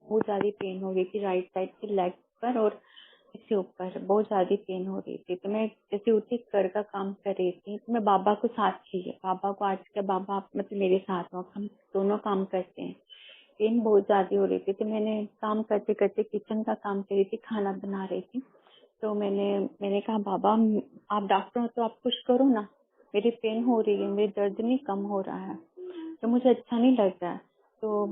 बहुत ज्यादा पेन हो रही थी राइट साइड के लेग पर और इससे ऊपर बहुत ज्यादा पेन हो रही थी। तो मैं जैसे उठी घर का काम कर रही थी तो मैं बाबा को साथ की, बाबा को आज के बाबा मतलब मेरे साथ हो, हम दोनों काम करते हैं। पेन बहुत ज्यादा हो रही थी तो मैंने काम करते करते किचन का काम कर रही थी, खाना बना रही थी। तो मैंने कहा बाबा आप डॉक्टर हो तो आप कुछ करो ना, मेरी पेन हो रही है, मेरी दर्द नहीं कम हो रहा है, तो मुझे अच्छा नहीं लग रहा है। तो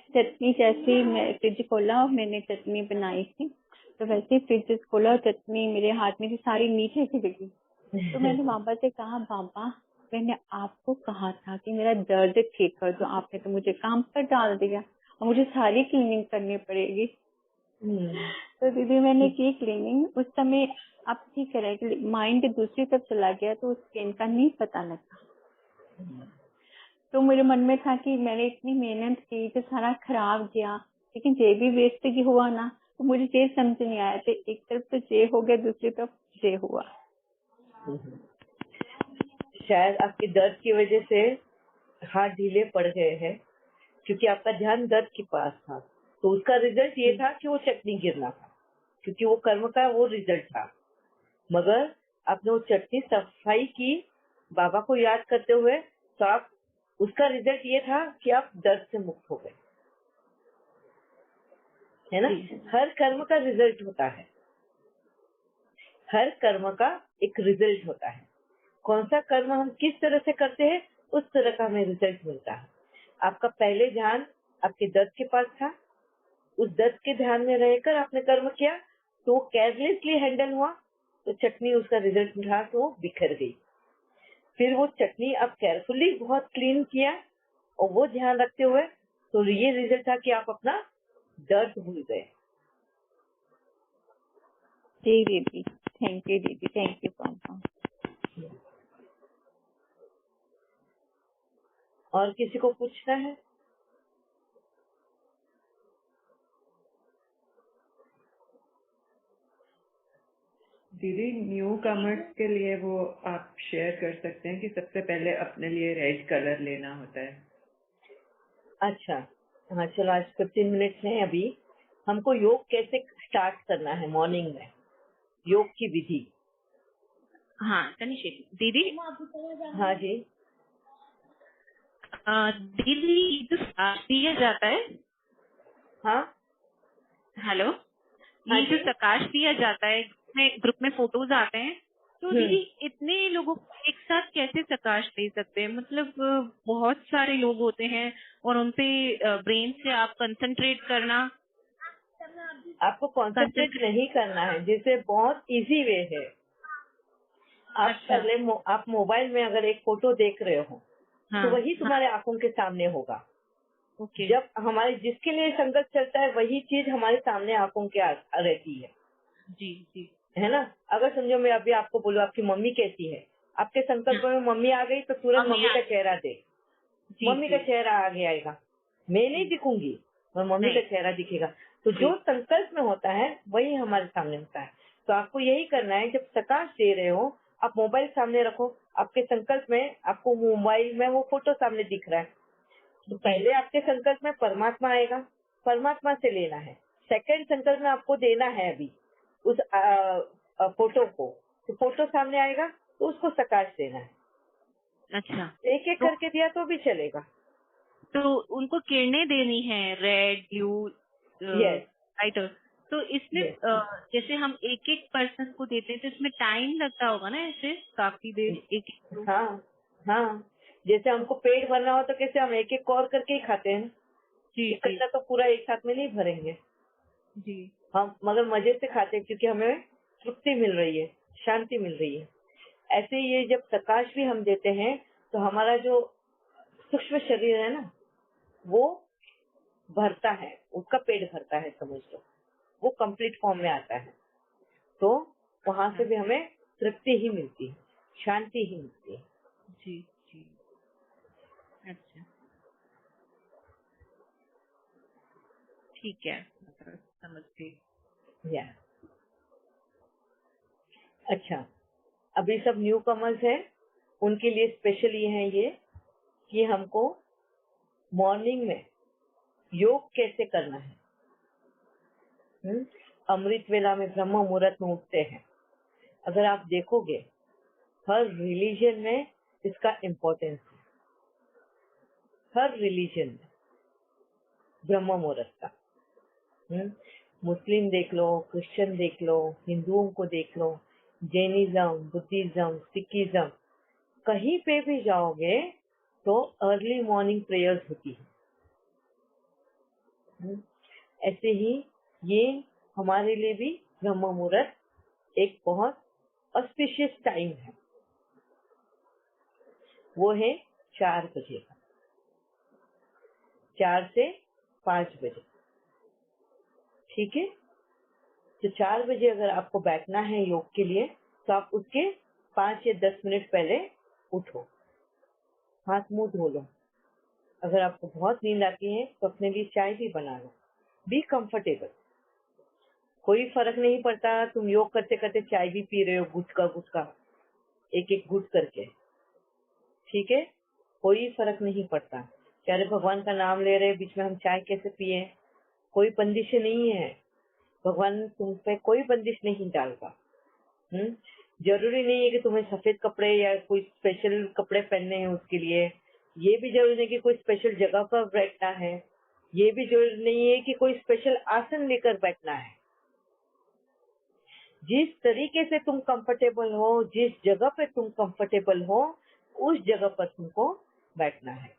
चटनी जैसे ही मैं फ्रिज खोला और मैंने चटनी बनाई थी, तो वैसे ही फ्रिज खोला और चटनी मेरे हाथ में थी, सारी नीचे गिर गई। तो मैंने बाबा से कहा बाबा मैंने आपको कहा था कि मेरा दर्द ठीक कर दो, आपने तो मुझे काम पर डाल दिया और मुझे सारी क्लीनिंग करनी पड़ेगी। तो दीदी मैंने की क्लीनिंग, उस समय आप ठीक है माइंड दूसरी तरफ चला गया तो उस पेन का नहीं पता लगा। तो मेरे मन में था कि मैंने इतनी मेहनत की तो सारा खराब गया, लेकिन जे भी वेस्ट की हुआ ना तो मुझे ये समझ नहीं आया था, एक तरफ तो जे हो गया दूसरी तरफ जे हुआ। शायद आपके दर्द की वजह से हाथ ढीले पड़ गए हैं, क्योंकि आपका ध्यान दर्द के पास था। तो उसका रिजल्ट ये था कि वो चटनी गिरना था, क्योंकि वो कर्म का वो रिजल्ट था। मगर आपने वो चटनी सफाई की बाबा को याद करते हुए, तो आप उसका रिजल्ट ये था कि आप दर्द से मुक्त हो गए, है ना। हर कर्म का रिजल्ट होता है, हर कर्म का एक रिजल्ट होता है। कौन सा कर्म हम किस तरह से करते हैं उस तरह का हमें रिजल्ट मिलता है। आपका पहले ध्यान आपके दर्द के पास था, उस दर्द के ध्यान में रहकर आपने कर्म किया तो वो केयरलेसली हैंडल हुआ, तो चटनी उसका रिजल्ट था तो वो बिखर गई। फिर वो चटनी आप केयरफुली बहुत क्लीन किया और वो ध्यान रखते हुए, तो ये रिजल्ट था कि आप अपना दर्द भूल गए। जी दीदी, थैंक यू दीदी, थैंक यू सो मच। और किसी को पूछना है? दीदी न्यू कमर्स के लिए वो आप शेयर कर सकते हैं कि सबसे पहले अपने लिए रेड कलर लेना होता है। अच्छा, हाँ चलो, आज 15 मिनट है अभी। हमको योग कैसे स्टार्ट करना है मॉर्निंग में, योग की विधि। हाँ तनिषा दीदी। हाँ जी। दीदी जो प्रकाश दिया जाता है, हाँ हेलो, हाँ ये जो जी। प्रकाश दिया जाता है ग्रुप में फोटोज आते हैं, तो दीदी इतने लोगों को एक साथ कैसे प्रकाश दे सकते हैं? मतलब बहुत सारे लोग होते हैं और उनपे ब्रेन से आप कंसंट्रेट करना। आपको कॉन्सेंट्रेट नहीं करना है, जैसे बहुत इजी वे है। आप अच्छा। पहले आप मोबाइल में अगर एक फोटो देख रहे हो, हाँ, तो वही तुम्हारे हाँ, आंखों के सामने होगा। ओके। जब हमारे जिसके लिए संकल्प चलता है वही चीज हमारे सामने आंखों के रहती है, जी जी। है ना। अगर समझो मैं अभी आपको बोलूं आपकी मम्मी कैसी है, आपके संकल्प में मम्मी आ गई तो तुरंत मम्मी मम्मी का चेहरा दे, जी मम्मी का जी। चेहरा आगे आएगा। मैं नहीं दिखूंगी पर मम्मी का नहीं। चेहरा दिखेगा। तो जो संकल्प में होता है वही हमारे सामने होता है। तो आपको यही करना है, जब प्रकाश दे रहे हो आप मोबाइल सामने रखो, आपके संकल्प में आपको मोबाइल में वो फोटो सामने दिख रहा है, तो पहले आपके संकल्प में परमात्मा आएगा, परमात्मा से लेना है। सेकंड संकल्प में आपको देना है अभी उस फोटो को, तो फोटो सामने आएगा तो उसको प्रकाश देना है। अच्छा, एक एक करके दिया तो भी चलेगा। तो उनको किरणें देनी है, रेड ब्लू यस लाइट। तो इसमें यस। जैसे हम एक एक पर्सन को देते हैं तो इसमें टाइम लगता होगा ना, ऐसे काफी देर एक एक। हाँ हाँ, जैसे हमको पेट भरना हो तो कैसे हम एक एक कौर करके ही खाते हैं, जी जी इकट्ठा तो पूरा एक साथ में नहीं भरेंगे जी। हम, मगर मजे से खाते हैं क्योंकि हमें तृप्ति मिल रही है, शांति मिल रही है। ऐसे ही ये जब प्रकाश भी हम देते हैं तो हमारा जो सूक्ष्म शरीर है ना वो भरता है, उसका पेट भरता है, समझ लो वो कंप्लीट फॉर्म में आता है। तो वहां से भी हमें तृप्ति ही मिलती है, शांति ही मिलती है। जी जी। अच्छा ठीक है, समझ गई। या अच्छा, अभी सब न्यू कमर्स है, उनके लिए स्पेशल ये है ये कि हमको मॉर्निंग में योग कैसे करना है। अमृत वेला में ब्रह्म मुहूर्त में उठते हैं। अगर आप देखोगे हर रिलीजन में इसका इम्पोर्टेंस है, हर रिलीजन में ब्रह्म मुहूर्त का। मुस्लिम देख लो, क्रिश्चियन देख लो, हिंदुओं को देख लो, जैनिज्म, बुद्धिज्म, सिखिज्म, कहीं पे भी जाओगे तो अर्ली मॉर्निंग प्रेयर्स होती है। ऐसे ही ये हमारे लिए भी ब्रह्म मुहूर्त एक बहुत ऑस्पिशियस टाइम है। वो है 4 बजे का, 4 से 5 बजे। ठीक है, तो 4 बजे अगर आपको बैठना है योग के लिए तो आप उसके 5 या 10 मिनट पहले उठो, हाथ मुंह धो लो। अगर आपको बहुत नींद आती है तो अपने लिए चाय भी बना लो। बी कंफर्टेबल, कोई फर्क नहीं पड़ता तुम योग करते करते चाय भी पी रहे हो, गुटका गुटका एक एक गुट करके। ठीक है, कोई फर्क नहीं पड़ता। चाहे भगवान का नाम ले रहे बीच में हम चाय कैसे पिए, कोई बंदिश नहीं है। भगवान तुम पे कोई बंदिश नहीं डालता। जरूरी नहीं है कि तुम्हें सफेद कपड़े या कोई स्पेशल कपड़े पहनने हैं उसके लिए। ये भी जरूरी नहीं कि कोई स्पेशल जगह पर बैठना है। ये भी जरूरी नहीं है कि कोई स्पेशल आसन लेकर बैठना है। जिस तरीके से तुम कंफर्टेबल हो, जिस जगह पे तुम कंफर्टेबल हो, उस जगह पर तुमको बैठना है।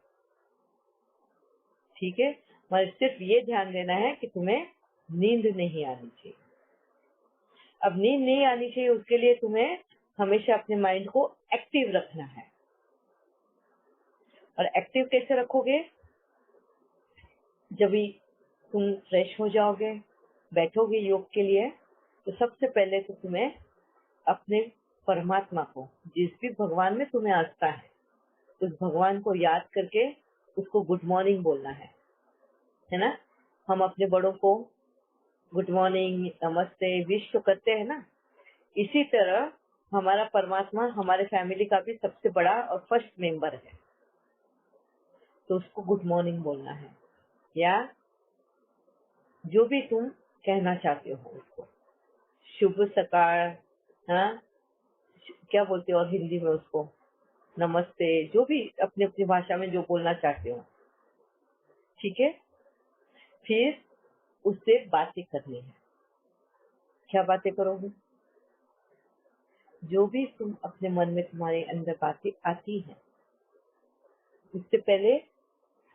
ठीक है, मगर सिर्फ ये ध्यान देना है कि तुम्हें नींद नहीं आनी चाहिए। अब नींद नहीं आनी चाहिए उसके लिए तुम्हें हमेशा अपने माइंड को एक्टिव रखना है। और एक्टिव कैसे रखोगे? जब भी तुम फ्रेश हो जाओगे, बैठोगे योग के लिए, तो सबसे पहले तो तुम्हें अपने परमात्मा को, जिस भी भगवान में तुम्हें आस्था है, उस भगवान को याद करके उसको गुड मॉर्निंग बोलना है ना। हम अपने बड़ों को गुड मॉर्निंग, नमस्ते, विश तो करते हैं ना। इसी तरह हमारा परमात्मा हमारे फैमिली का भी सबसे बड़ा और फर्स्ट मेंबर है, तो उसको गुड मॉर्निंग बोलना है, या जो भी तुम कहना चाहते हो उसको। शुभ सकाळ, हाँ क्या बोलते हो और हिंदी में उसको, नमस्ते, जो भी अपनी अपनी भाषा में जो बोलना चाहते हो। ठीक है, फिर उससे बातें करनी है। क्या बातें करोगे? जो भी तुम अपने मन में तुम्हारे अंदर बातें आती हैं, उससे पहले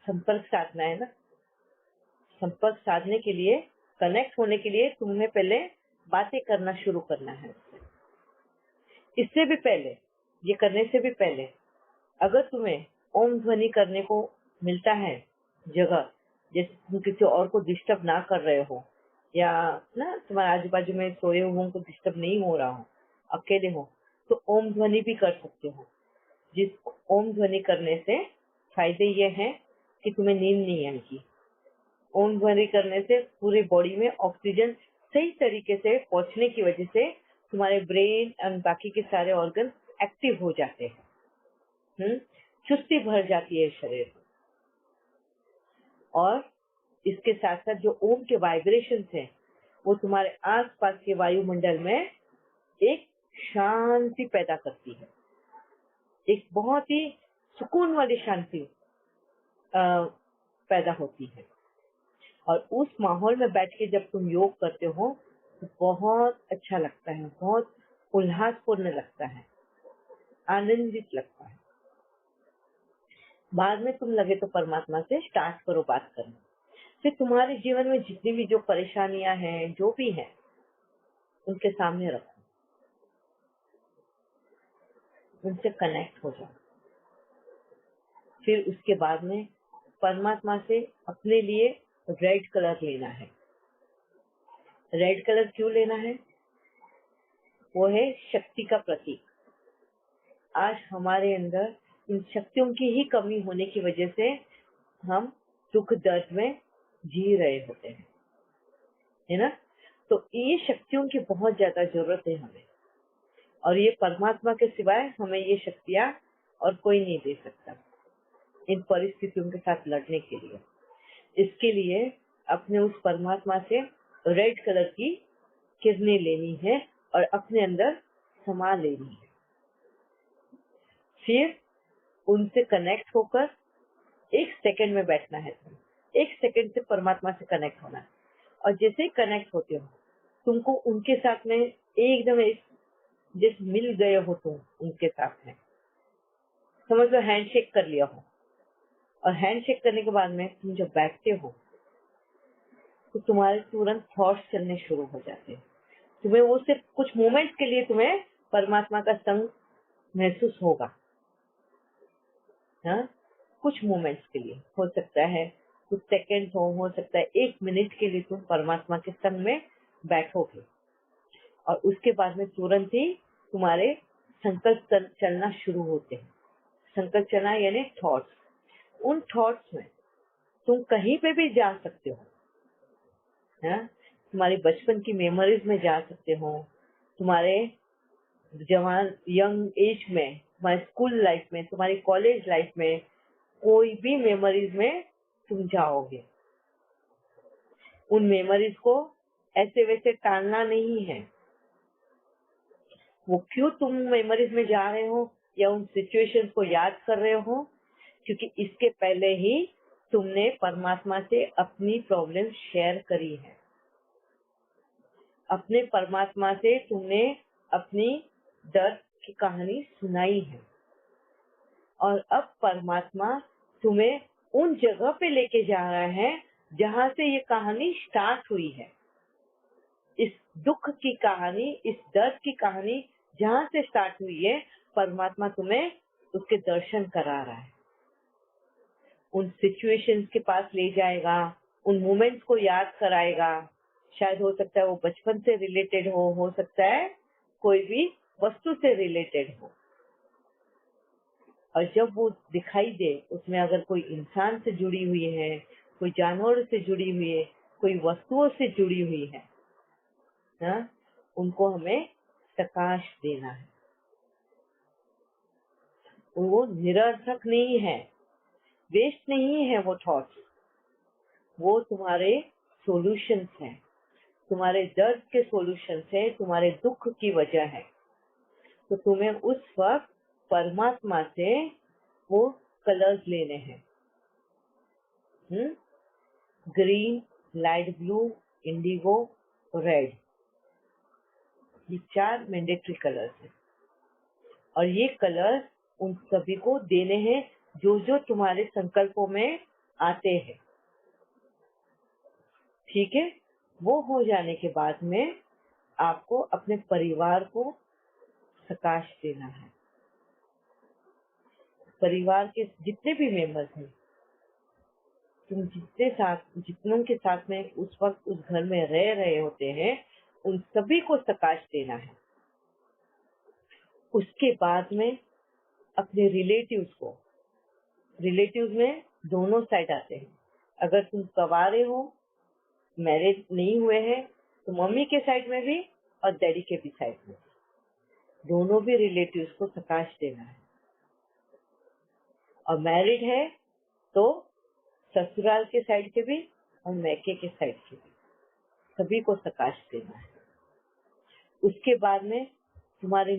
संपर्क साधना है ना। संपर्क साधने के लिए, कनेक्ट होने के लिए तुम्हें पहले बातें करना शुरू करना है। इससे भी पहले, ये करने से भी पहले, अगर तुम्हें ओम ध्वनि करने को मिलता है जगह, जैसे तुम किसी और को डिस्टर्ब ना कर रहे हो, या ना तुम्हारे आजू बाजू में सोए हुए को डिस्टर्ब नहीं हो रहा हो, अकेले हो, तो ओम ध्वनि भी कर सकते हो। जिस ओम ध्वनि करने से फायदे ये हैं कि तुम्हें नींद नहीं आएगी। ओम ध्वनि करने से पूरी बॉडी में ऑक्सीजन सही तरीके से पहुंचने की वजह से तुम्हारे ब्रेन और बाकी के सारे ऑर्गन एक्टिव हो जाते हैं। चुस्ती भर जाती है शरीर में। और इसके साथ साथ जो ओम के वाइब्रेशंस हैं, वो तुम्हारे आसपास के वायुमंडल में एक शांति पैदा करती है, एक बहुत ही सुकून वाली शांति पैदा होती है। और उस माहौल में बैठ के जब तुम योग करते हो तो बहुत अच्छा लगता है, बहुत उल्लासपूर्ण लगता है, आनंदित लगता है। बाद में तुम लगे तो परमात्मा से स्टार्ट करो बात करना। फिर तुम्हारे जीवन में जितनी भी जो परेशानियां हैं, जो भी हैं, उनके सामने रखो, उनसे कनेक्ट हो जाओ। फिर उसके बाद में परमात्मा से अपने लिए रेड कलर लेना है। रेड कलर क्यों लेना है? वो है शक्ति का प्रतीक। आज हमारे अंदर इन शक्तियों की ही कमी होने की वजह से हम दुख दर्द में जी रहे होते हैं, है ना। तो ये शक्तियों की बहुत ज्यादा जरूरत है हमें, और ये परमात्मा के सिवाय हमें ये शक्तियां और कोई नहीं दे सकता इन परिस्थितियों के साथ लड़ने के लिए। इसके लिए अपने उस परमात्मा से रेड कलर की किरणें लेनी है और अपने अंदर समा लेनी है। फिर उनसे कनेक्ट होकर 1 सेकंड में बैठना है। 1 सेकंड से परमात्मा से कनेक्ट होना है और जैसे ही कनेक्ट होते हो तुमको उनके साथ में एकदम जैसे मिल गए हो, तुम उनके साथ में समझ लो हैंडशेक कर लिया हो। और हैंडशेक करने के बाद में तुम जब बैठते हो तो तुम्हारे तुरंत थॉट्स चलने शुरू हो जाते हैं। तुम्हें वो सिर्फ कुछ मोमेंट्स के लिए तुम्हें परमात्मा का संग महसूस होगा। हाँ, कुछ मोमेंट्स के लिए हो सकता है, कुछ सेकंड हो सकता है 1 मिनट के लिए तुम परमात्मा के संग में बैठोगे और उसके बाद में तुरंत ही तुम्हारे संकल्प चलना शुरू होते हैं। संकल्प चलना यानी थॉट्स। उन थॉट्स में तुम कहीं पे भी जा सकते हो। हाँ? तुम्हारी बचपन की मेमोरीज में जा सकते हो, तुम्हारे जवान यंग एज में, तुम्हारे स्कूल लाइफ में, तुम्हारी कॉलेज लाइफ में, कोई भी मेमोरीज में तुम जाओगे। उन मेमोरीज को ऐसे वैसे टालना नहीं है। वो क्यों तुम मेमोरीज में जा रहे हो या उन सिचुएशंस को याद कर रहे हो, क्योंकि इसके पहले ही तुमने परमात्मा से अपनी प्रॉब्लम शेयर करी है। अपने परमात्मा से तुमने अपनी दर्द की कहानी सुनाई है और अब परमात्मा तुम्हें उन जगह पे लेके जा रहा है जहाँ से ये कहानी स्टार्ट हुई है। इस दुख की कहानी, इस दर्द की कहानी जहाँ से स्टार्ट हुई है, परमात्मा तुम्हें उसके दर्शन करा रहा है। उन सिचुएशंस के पास ले जाएगा, उन मोमेंट्स को याद कराएगा। शायद हो सकता है वो बचपन से रिलेटेड हो सकता है कोई भी वस्तु से रिलेटेड हो। और जब वो दिखाई दे, उसमें अगर कोई इंसान से जुड़ी हुई है, कोई जानवर से जुड़ी हुई है, कोई वस्तुओं से जुड़ी हुई है, ना, उनको हमें प्रकाश देना है। वो निरर्थक नहीं है, वेस्ट नहीं है वो थॉट्स, वो तुम्हारे सॉल्यूशंस हैं, तुम्हारे दर्द के सॉल्यूशंस है, तुम्हारे दुख की वजह है। तो तुम्हें उस वक्त परमात्मा से वो कलर्स लेने हैं। Green, light blue, Indigo, red, ये 4 मैंडेटरी कलर्स हैं और ये कलर्स उन सभी को देने हैं जो जो तुम्हारे संकल्पों में आते हैं। ठीक है, वो हो जाने के बाद में आपको अपने परिवार को प्रकाश देना है। परिवार के जितने भी मेंबर्स हैं, तुम जितनों के साथ में उस वक्त उस घर में रह रहे होते हैं, उन सभी को प्रकाश देना है। उसके बाद में अपने रिलेटिव्स में दोनों साइड आते हैं। अगर तुम कवारे हो, मैरिड नहीं हुए हैं, तो मम्मी के साइड में भी और डैडी के भी साइड में, दोनों भी रिलेटिव्स को प्रकाश देना है। और मैरिड है तो ससुराल के साइड के भी और मैके के साइड के भी, सभी को प्रकाश देना है। उसके बाद में तुम्हारे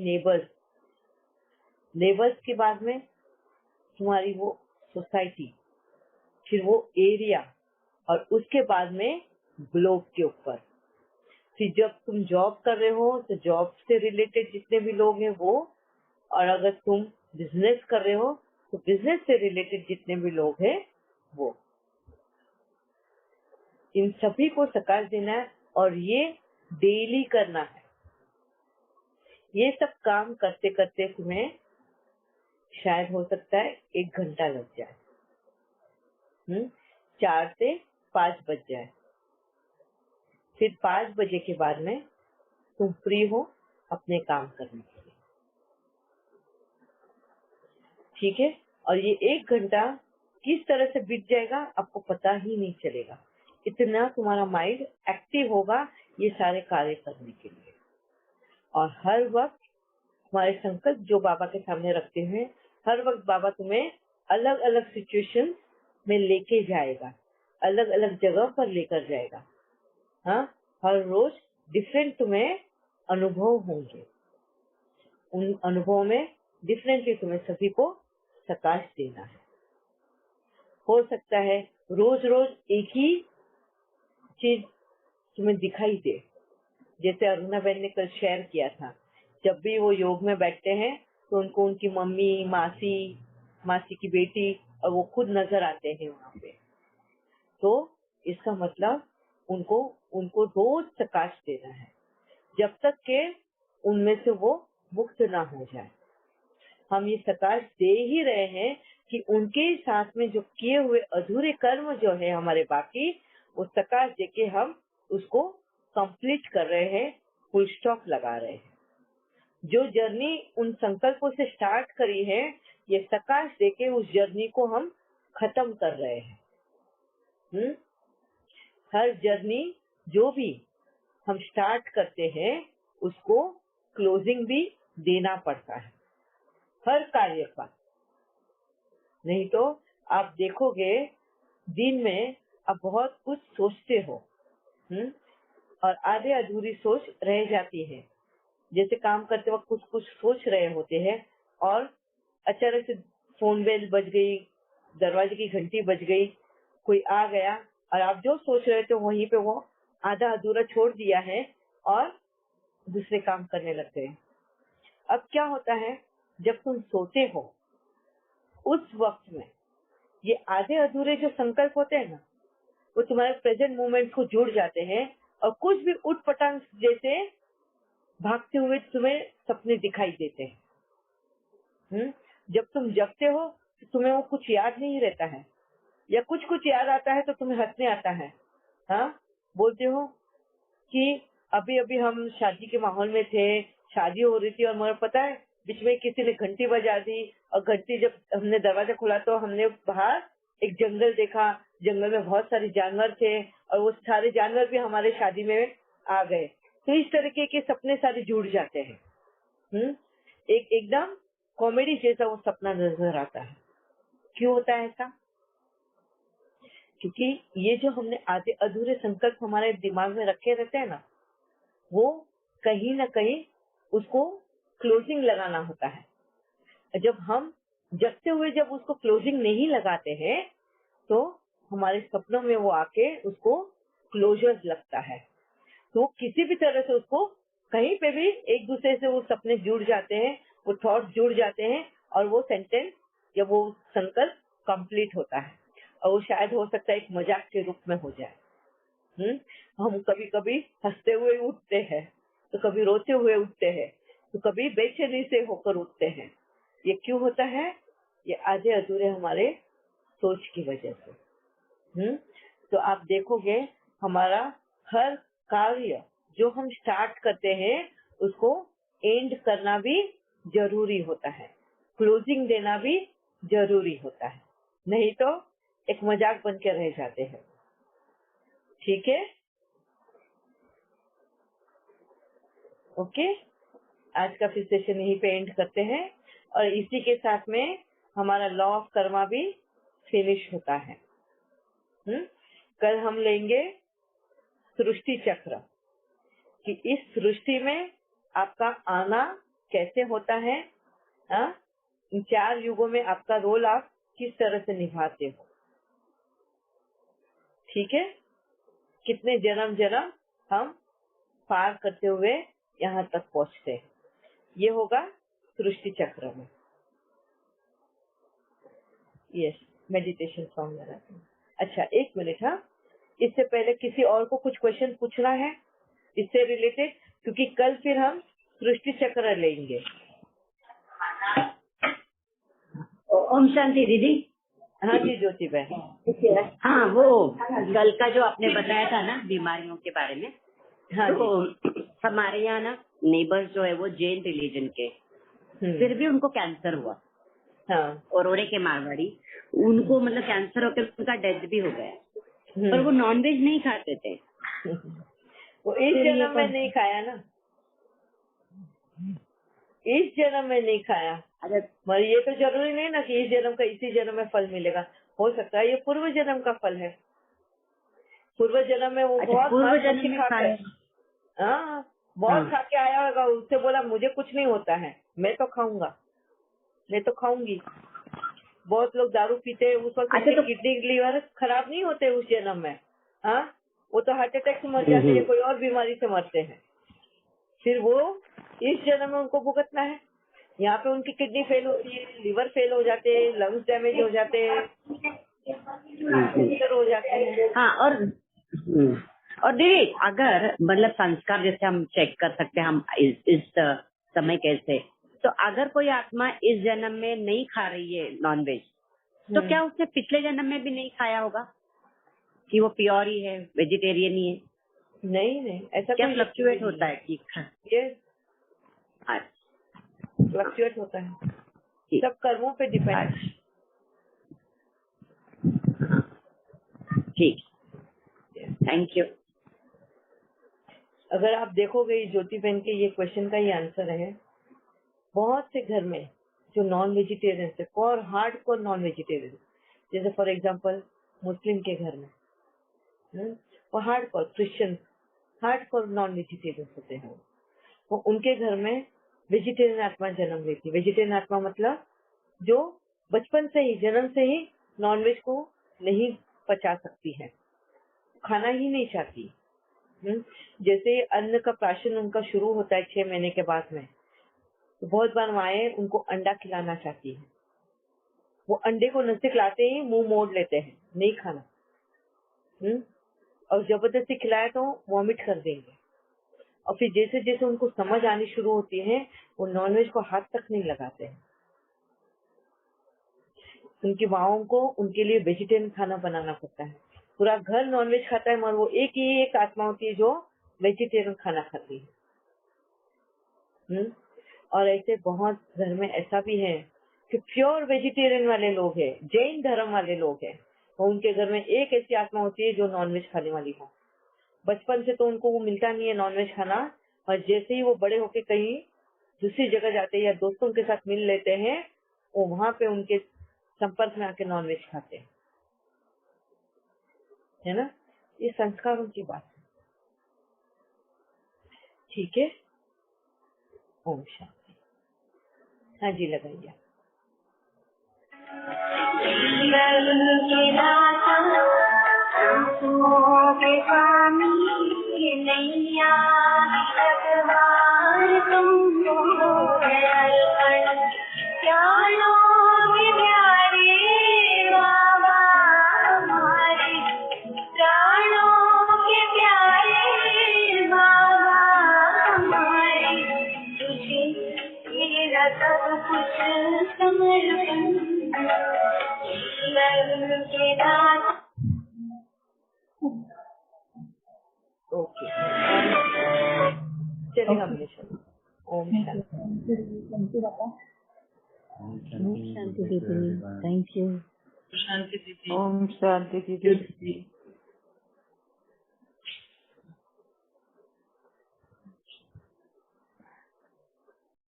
नेबर्स के बाद में तुम्हारी वो सोसाइटी, फिर वो एरिया और उसके बाद में ग्लोब के ऊपर। फिर जब तुम जॉब कर रहे हो तो जॉब से रिलेटेड जितने भी लोग हैं वो, और अगर तुम बिजनेस कर रहे हो तो बिजनेस से रिलेटेड जितने भी लोग हैं वो, इन सभी को प्रकाश देना है और ये डेली करना है। ये सब काम करते करते तुम्हें शायद हो सकता है 1 घंटा लग जाए, 4 से 5 बज जाए। फिर 5 बजे के बाद में तुम फ्री हो अपने काम करने के लिए। ठीक है, और ये 1 घंटा किस तरह से बीत जाएगा आपको पता ही नहीं चलेगा। इतना तुम्हारा माइंड एक्टिव होगा ये सारे कार्य करने के लिए। और हर वक्त तुम्हारे संकल्प जो बाबा के सामने रखते हैं, हर वक्त बाबा तुम्हें अलग अलग सिचुएशन में लेके जाएगा, अलग अलग जगह पर लेकर जाएगा। हाँ, हर रोज डिफरेंट तुम्हें अनुभव होंगे। उन अनुभव में डिफरेंटली तुम्हें सभी को प्रकाश देना है। हो सकता है रोज रोज एक ही चीज तुम्हें दिखाई दे, जैसे अरुणा बहन ने कल शेयर किया था, जब भी वो योग में बैठते हैं तो उनको उनकी मम्मी, मासी की बेटी और वो खुद नजर आते हैं वहाँ पे। तो इसका मतलब उनको रोज प्रकाश देना है, जब तक के उनमें से वो मुक्त ना हो जाए। हम ये प्रकाश दे ही रहे हैं कि उनके साथ में जो किए हुए अधूरे कर्म जो है हमारे बाकी, वो प्रकाश देके हम उसको कंप्लीट कर रहे हैं, फुल स्टॉप लगा रहे हैं। जो जर्नी उन संकल्पों से स्टार्ट करी है, ये प्रकाश देके उस जर्नी को हम खत्म कर रहे हैं। हर जर्नी जो भी हम स्टार्ट करते हैं उसको क्लोजिंग भी देना पड़ता है, हर कार्य का। नहीं तो आप देखोगे दिन में आप बहुत कुछ सोचते हो और आधे अधूरी सोच रह जाती है। जैसे काम करते वक्त कुछ कुछ सोच रहे होते हैं और अचानक से फोन बेल बज गई, दरवाजे की घंटी बज गई, कोई आ गया और आप जो सोच रहे थे वहीं पे वो आधा अधूरा छोड़ दिया है और दूसरे काम करने लग गए। अब क्या होता है, जब तुम सोते हो उस वक्त में ये आधे अधूरे जो संकल्प होते हैं ना, वो तुम्हारे प्रेजेंट मोमेंट को जुड़ जाते हैं और कुछ भी उठ पटांग जैसे भागते हुए तुम्हें सपने दिखाई देते हैं। जब तुम जगते हो तो तुम्हें वो कुछ याद नहीं रहता है, या कुछ कुछ याद आता है तो तुम्हें हंसने आता है। हाँ, बोलते हो कि अभी अभी हम शादी के माहौल में थे, शादी हो रही थी और मुझे पता है बीच में किसी ने घंटी बजा दी और घंटी जब हमने दरवाजा खोला तो हमने बाहर एक जंगल देखा, जंगल में बहुत सारे जानवर थे और वो सारे जानवर भी हमारे शादी में आ गए। तो इस तरीके के सपने सारे जुड़ जाते हैं। एक एकदम कॉमेडी जैसा वो सपना नजर आता है। क्यों होता है ऐसा? क्योंकि ये जो हमने आधे अधूरे संकल्प हमारे दिमाग में रखे रहते हैं ना, वो कहीं ना कहीं उसको क्लोजिंग लगाना होता है। जब हम जगते हुए जब उसको क्लोजिंग नहीं लगाते हैं तो हमारे सपनों में वो आके उसको क्लोजर लगता है। तो किसी भी तरह से उसको कहीं पे भी एक दूसरे से वो सपने जुड़ जाते हैं, वो थॉट जुड़ जाते हैं और वो सेंटेंस या वो संकल्प कंप्लीट होता है। और वो शायद हो सकता है एक मजाक के रूप में हो जाए। हम कभी कभी हंसते हुए उठते हैं, तो कभी रोते हुए उठते हैं, तो कभी बेचैनी से होकर उठते हैं। ये क्यों होता है? ये आधे अधूरे हमारे सोच की वजह से। तो आप देखोगे हमारा हर कार्य जो हम स्टार्ट करते हैं उसको एंड करना भी जरूरी होता है, क्लोजिंग देना भी जरूरी होता है, नहीं तो एक मजाक बन के रह जाते हैं। ठीक है, ओके, आज का फिर सेशन यहीं पे एंड करते हैं और इसी के साथ में हमारा लॉ ऑफ कर्मा भी फिनिश होता है। कल हम लेंगे सृष्टि चक्र कि इस सृष्टि में आपका आना कैसे होता है, इन 4 युगों में आपका रोल आप किस तरह से निभाते हो। ठीक है, कितने जन्म हम पार करते हुए यहाँ तक पहुँचते हैं, ये होगा सृष्टि चक्र में। यस, मेडिटेशन सॉन्ग लगाते हैं। अच्छा, 1 मिनट। हाँ, इससे पहले किसी और को कुछ क्वेश्चन पूछना है इससे रिलेटेड, क्योंकि कल फिर हम सृष्टि चक्र लेंगे। ओम शांति दीदी। हाँ जी ज्योति बहन। हाँ, वो कल का जो आपने बताया था ना बीमारियों के बारे में, हाँ तो हमारे यहाँ ना नेबर्स जो है वो जैन रिलीजन के, फिर भी उनको कैंसर हुआ। हाँ, और ओरे के मारवाड़ी, उनको मतलब कैंसर होकर उनका डेथ भी हो गया, पर वो नॉनवेज नहीं खाते थे। वो इस जन्म में नहीं खाया ना, इस जन्म में नहीं खाया। मगर ये तो जरूरी नहीं ना कि इस जन्म का इसी जन्म में फल मिलेगा, हो सकता है ये पूर्व जन्म का फल है। पूर्व जन्म में वो बहुत पूर्व जन्म में खाया। हाँ, बहुत खा के आया होगा, उससे बोला मुझे कुछ नहीं होता है, मैं तो खाऊंगा, मैं तो खाऊंगी। बहुत लोग दारू पीते हैं, उस वक्त अच्छा, किडनी लीवर खराब नहीं होते उस जन्म में। हाँ, वो तो हार्ट अटैक से मर जाते हैं, कोई और बीमारी से मरते हैं। फिर वो इस जन्म में उनको भुगतना है। यहाँ पे उनकी किडनी फेल होती है, लिवर फेल हो जाते हैं, लंग्स डैमेज हो जाते हैं, कैंसर हो जाते हैं। हाँ, और दीदी अगर मतलब संस्कार जैसे हम चेक कर सकते हैं हम इस समय कैसे, तो अगर कोई आत्मा इस जन्म में नहीं खा रही है नॉनवेज, तो क्या उसने पिछले जन्म में भी नहीं खाया होगा कि वो प्योर ही है, वेजिटेरियन ही है? नहीं, ऐसा क्या कोई फ्लक्चुएट होता है कि ये फ्लक्चुएट होता है, सब कर्मों पे डिपेंड है। ठीक, थैंक यू। अगर आप देखोगे ज्योति बहन के ये क्वेश्चन का ही आंसर है। बहुत से घर में जो नॉन वेजिटेरियन है और हार्ड कोर नॉन वेजिटेरियन, जैसे फॉर एग्जांपल मुस्लिम के घर में और hard core Christian, hard core non vegetarian होते हैं, वो उनके घर में वेजिटेरियन आत्मा जन्म लेती है। वेजिटेरियन आत्मा मतलब जो बचपन से ही, जन्म से ही नॉनवेज को नहीं पचा सकती है, खाना ही नहीं चाहती। जैसे अन्न का प्राशन उनका शुरू होता है 6 महीने के बाद में, तो बहुत बार माएँ उनको अंडा खिलाना चाहती है, वो अंडे को नजदीक लाते ही मुंह मोड़ लेते हैं, नहीं खाना। और जबरदस्ती खिलाए तो वॉमिट कर देंगे। और फिर जैसे जैसे उनको समझ आनी शुरू होती है, वो नॉनवेज को हाथ तक नहीं लगाते हैं। उनकी माओं को उनके लिए वेजिटेरियन खाना बनाना पड़ता है। पूरा घर नॉनवेज खाता है, मगर वो एक ही एक आत्मा होती है जो वेजिटेरियन खाना खाती है। और ऐसे बहुत घर में ऐसा भी है कि प्योर वेजिटेरियन वाले लोग हैं, जैन धर्म वाले लोग हैं, और उनके घर में एक ऐसी आत्मा होती है जो नॉनवेज खाने वाली हो। बचपन से तो उनको वो मिलता नहीं है नॉनवेज खाना, और जैसे ही वो बड़े होके कहीं दूसरी जगह जाते हैं या दोस्तों के साथ मिल लेते हैं, वो वहां पे उनके संपर्क में आके नॉनवेज खाते हैं, है ना। ये संस्कारों की बात है। ठीक है, ओम शांति। हाँ जी, लगाइए। ओके, चलेगा हमेशा। ओम शांति। शांति दीदी, थैंक यू। शांति दीदी। ओम शांति दीदी।